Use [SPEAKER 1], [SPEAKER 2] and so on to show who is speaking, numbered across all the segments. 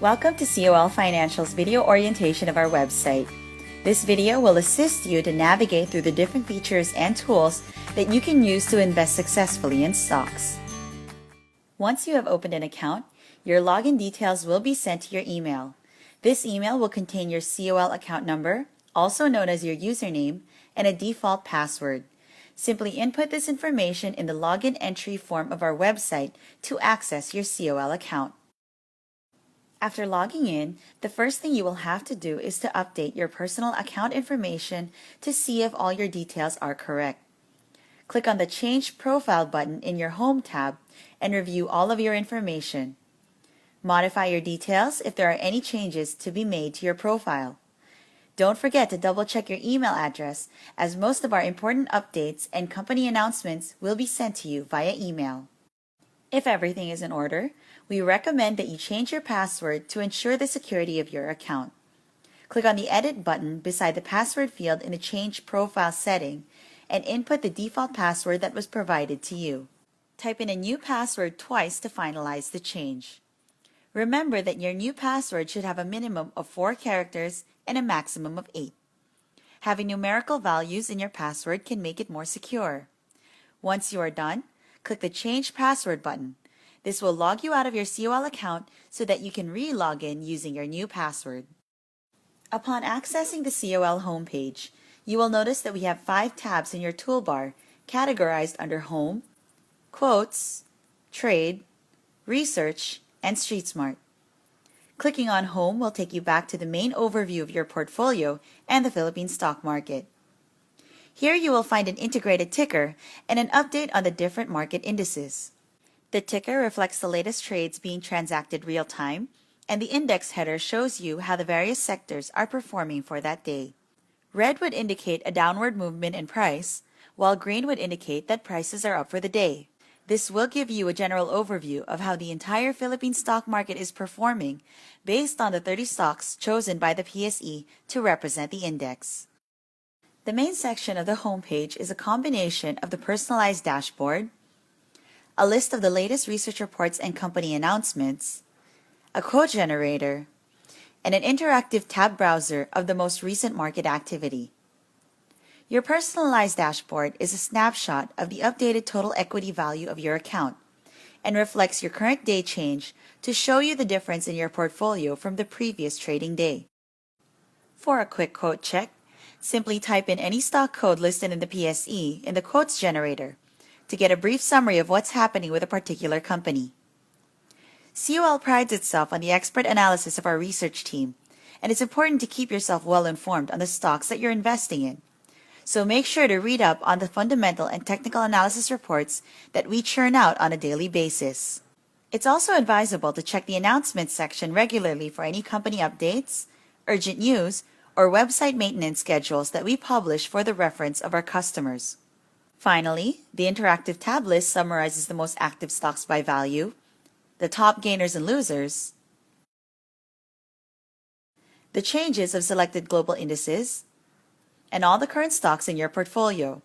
[SPEAKER 1] Welcome to COL Financial's video orientation of our website. This video will assist you to navigate through the different features and tools that you can use to invest successfully in stocks. Once you have opened an account, your login details will be sent to your email. This email will contain your COL account number, also known as your username, and a default password. Simply input this information in the login entry form of our website to access your COL account. After logging in, the first thing you will have to do is to update your personal account information to see if all your details are correct. Click on the Change Profile button in your Home tab and review all of your information. Modify your details if there are any changes to be made to your profile. Don't forget to double-check your email address, as most of our important updates and company announcements will be sent to you via email. If everything is in order, we recommend that you change your password to ensure the security of your account. Click on the Edit button beside the password field in the Change Profile setting and input the default password that was provided to you. Type in a new password twice to finalize the change. Remember that your new password should have a minimum of 4 characters and a maximum of 8. Having numerical values in your password can make it more secure. Once you are done, click the Change Password button. This will log you out of your COL account so that you can re-log in using your new password. Upon accessing the COL homepage, you will notice that we have 5 tabs in your toolbar categorized under Home, Quotes, Trade, Research, and Street Smart. Clicking on Home will take you back to the main overview of your portfolio and the Philippine stock market. Here you will find an integrated ticker and an update on the different market indices. The ticker reflects the latest trades being transacted real-time, and the index header shows you how the various sectors are performing for that day. Red would indicate a downward movement in price, while green would indicate that prices are up for the day. This will give you a general overview of how the entire Philippine stock market is performing based on the 30 stocks chosen by the PSE to represent the index. The main section of the homepage is a combination of the personalized dashboard, a list of the latest research reports and company announcements, a quote generator, and an interactive tab browser of the most recent market activity. Your personalized dashboard is a snapshot of the updated total equity value of your account and reflects your current day change to show you the difference in your portfolio from the previous trading day. For a quick quote check, simply type in any stock code listed in the PSE in the quotes generator to get a brief summary of what's happening with a particular company. COL prides itself on the expert analysis of our research team, and it's important to keep yourself well informed on the stocks that you're investing in. So make sure to read up on the fundamental and technical analysis reports that we churn out on a daily basis. It's also advisable to check the announcements section regularly for any company updates, urgent news, or website maintenance schedules that we publish for the reference of our customers. Finally, the interactive tab list summarizes the most active stocks by value, the top gainers and losers, the changes of selected global indices, and all the current stocks in your portfolio.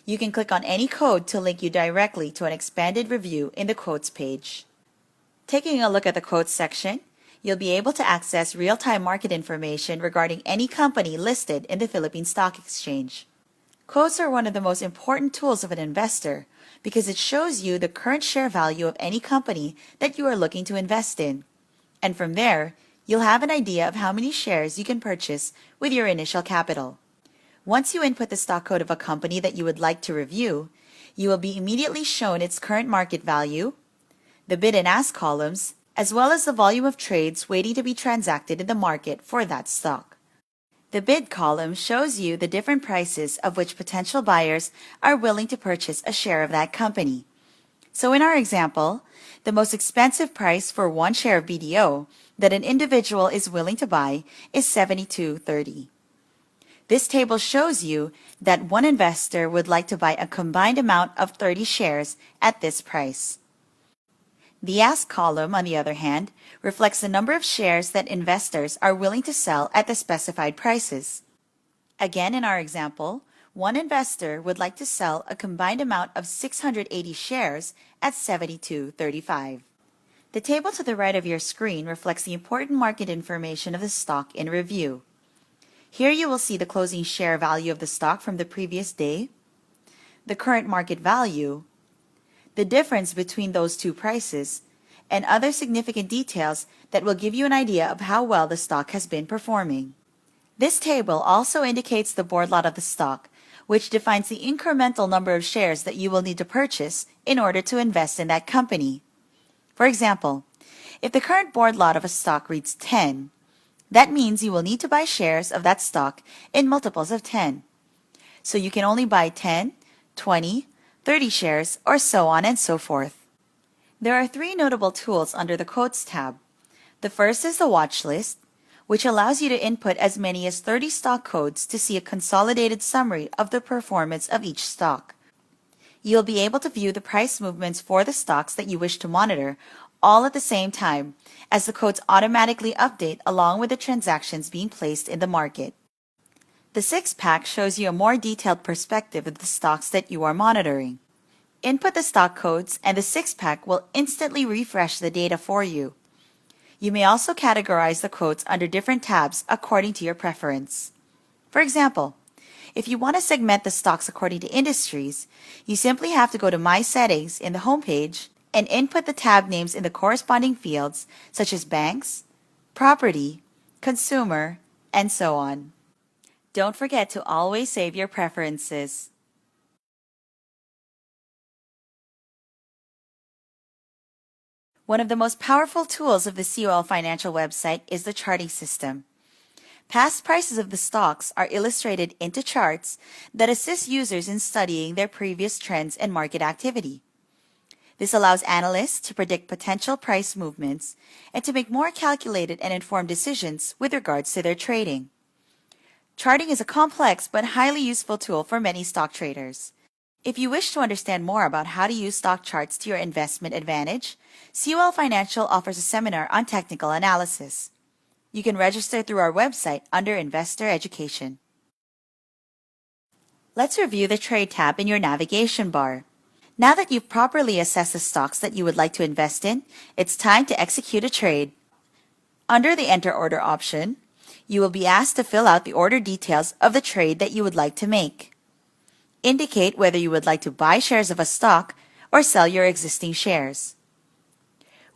[SPEAKER 1] You can click on any code to link you directly to an expanded review in the quotes page. Taking a look at the quotes section, you'll be able to access real-time market information regarding any company listed in the Philippine Stock Exchange. Quotes are one of the most important tools of an investor because it shows you the current share value of any company that you are looking to invest in. And from there, you'll have an idea of how many shares you can purchase with your initial capital. Once you input the stock code of a company that you would like to review, you will be immediately shown its current market value, the bid and ask columns, as well as the volume of trades waiting to be transacted in the market for that stock. The bid column shows you the different prices of which potential buyers are willing to purchase a share of that company. So in our example, the most expensive price for 1 share of BDO that an individual is willing to buy is $72.30. This table shows you that one investor would like to buy a combined amount of 30 shares at this price. The ask column, on the other hand, reflects the number of shares that investors are willing to sell at the specified prices. Again, in our example, one investor would like to sell a combined amount of 680 shares at $72.35. The table to the right of your screen reflects the important market information of the stock in review. Here you will see the closing share value of the stock from the previous day, the current market value, the difference between those two prices, and other significant details that will give you an idea of how well the stock has been performing. This table also indicates the board lot of the stock, which defines the incremental number of shares that you will need to purchase in order to invest in that company. For example, if the current board lot of a stock reads 10, that means you will need to buy shares of that stock in multiples of 10. So you can only buy 10, 20, 30 shares, or so on and so forth. There are three notable tools under the Quotes tab. The first is the watch list, which allows you to input as many as 30 stock codes to see a consolidated summary of the performance of each stock. You'll be able to view the price movements for the stocks that you wish to monitor all at the same time, as the codes automatically update along with the transactions being placed in the market. The 6-pack shows you a more detailed perspective of the stocks that you are monitoring. Input the stock codes and the 6-pack will instantly refresh the data for you. You may also categorize the codes under different tabs according to your preference. For example, if you want to segment the stocks according to industries, you simply have to go to My Settings in the home page and input the tab names in the corresponding fields such as banks, property, consumer, and so on. Don't forget to always save your preferences. One of the most powerful tools of the COL Financial website is the charting system. Past prices of the stocks are illustrated into charts that assist users in studying their previous trends and market activity. This allows analysts to predict potential price movements and to make more calculated and informed decisions with regards to their trading. Charting is a complex but highly useful tool for many stock traders. If you wish to understand more about how to use stock charts to your investment advantage, COL Financial offers a seminar on technical analysis. You can register through our website under Investor Education. Let's review the Trade tab in your navigation bar. Now that you've properly assessed the stocks that you would like to invest in, it's time to execute a trade. Under the Enter Order option, you will be asked to fill out the order details of the trade that you would like to make. Indicate whether you would like to buy shares of a stock or sell your existing shares.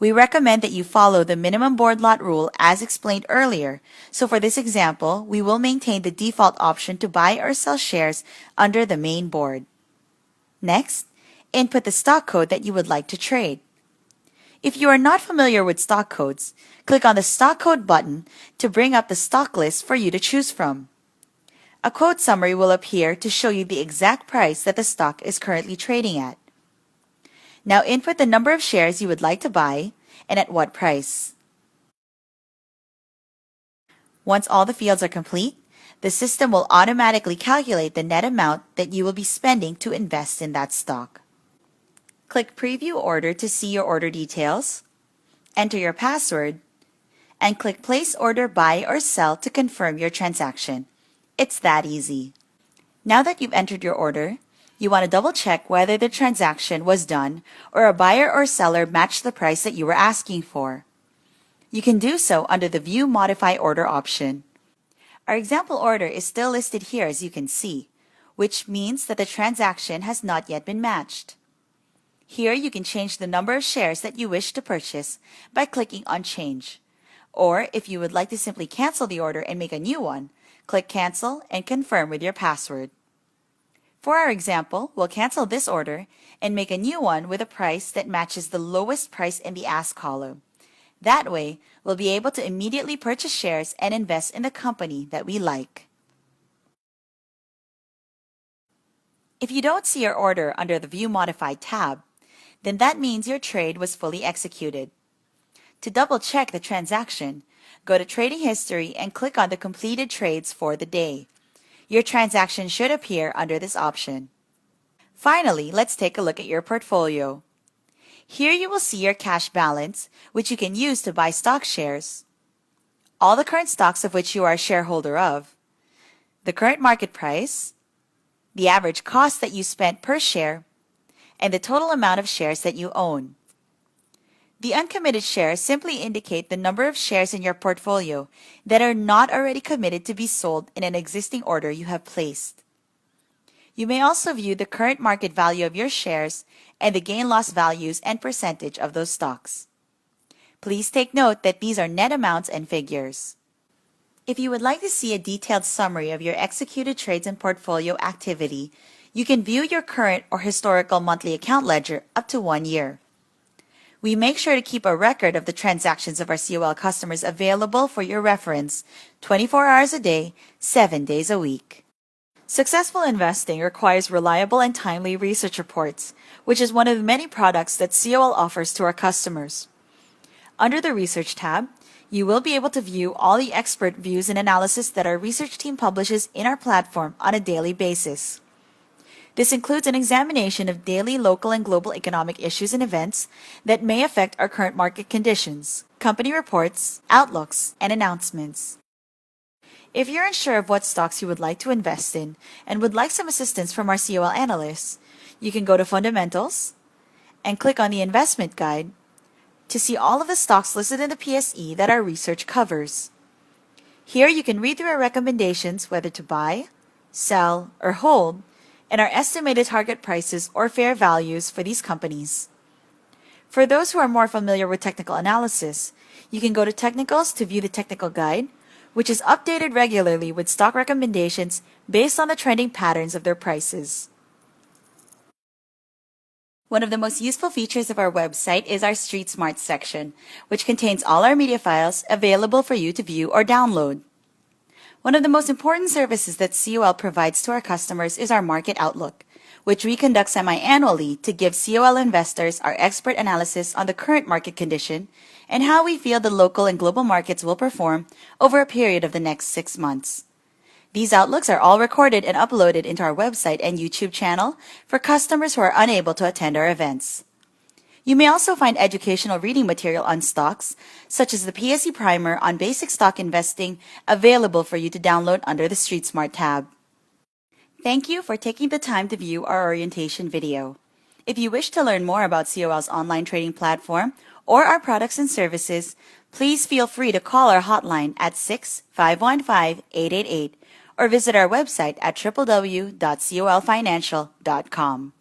[SPEAKER 1] We recommend that you follow the minimum board lot rule as explained earlier, so for this example, we will maintain the default option to buy or sell shares under the main board. Next, input the stock code that you would like to trade. If you are not familiar with stock codes, click on the Stock Code button to bring up the stock list for you to choose from. A quote summary will appear to show you the exact price that the stock is currently trading at. Now input the number of shares you would like to buy and at what price. Once all the fields are complete, the system will automatically calculate the net amount that you will be spending to invest in that stock. Click Preview Order to see your order details, enter your password, and click Place Order Buy or Sell to confirm your transaction. It's that easy. Now that you've entered your order, you want to double check whether the transaction was done or a buyer or seller matched the price that you were asking for. You can do so under the View Modify Order option. Our example order is still listed here as you can see, which means that the transaction has not yet been matched. Here you can change the number of shares that you wish to purchase by clicking on Change. Or if you would like to simply cancel the order and make a new one, click Cancel and confirm with your password. For our example, we'll cancel this order and make a new one with a price that matches the lowest price in the Ask column. That way, we'll be able to immediately purchase shares and invest in the company that we like. If you don't see your order under the View Modified tab, then that means your trade was fully executed. To double-check the transaction, go to Trading History and click on the completed trades for the day. Your transaction should appear under this option. Finally, let's take a look at your portfolio. Here you will see your cash balance, which you can use to buy stock shares, all the current stocks of which you are a shareholder of, the current market price, the average cost that you spent per share, and the total amount of shares that you own. The uncommitted shares simply indicate the number of shares in your portfolio that are not already committed to be sold in an existing order you have placed. You may also view the current market value of your shares and the gain-loss values and percentage of those stocks. Please take note that these are net amounts and figures. If you would like to see a detailed summary of your executed trades and portfolio activity, you can view your current or historical monthly account ledger up to 1 year. We make sure to keep a record of the transactions of our COL customers available for your reference 24 hours a day, 7 days a week. Successful investing requires reliable and timely research reports, which is one of the many products that COL offers to our customers. Under the Research tab, you will be able to view all the expert views and analysis that our research team publishes in our platform on a daily basis. This includes an examination of daily local and global economic issues and events that may affect our current market conditions, company reports, outlooks, and announcements. If you're unsure of what stocks you would like to invest in and would like some assistance from our COL analysts, you can go to Fundamentals and click on the Investment Guide to see all of the stocks listed in the PSE that our research covers. Here you can read through our recommendations whether to buy, sell, or hold, and our estimated target prices or fair values for these companies. For those who are more familiar with technical analysis, you can go to Technicals to view the technical guide, which is updated regularly with stock recommendations based on the trending patterns of their prices. One of the most useful features of our website is our Street Smart section, which contains all our media files available for you to view or download. One of the most important services that COL provides to our customers is our market outlook, which we conduct semi-annually to give COL investors our expert analysis on the current market condition and how we feel the local and global markets will perform over a period of the next 6 months. These outlooks are all recorded and uploaded into our website and YouTube channel for customers who are unable to attend our events. You may also find educational reading material on stocks, such as the PSE Primer on basic stock investing, available for you to download under the Street Smart tab. Thank you for taking the time to view our orientation video. If you wish to learn more about COL's online trading platform or our products and services, please feel free to call our hotline at 6515888 or visit our website at www.colfinancial.com.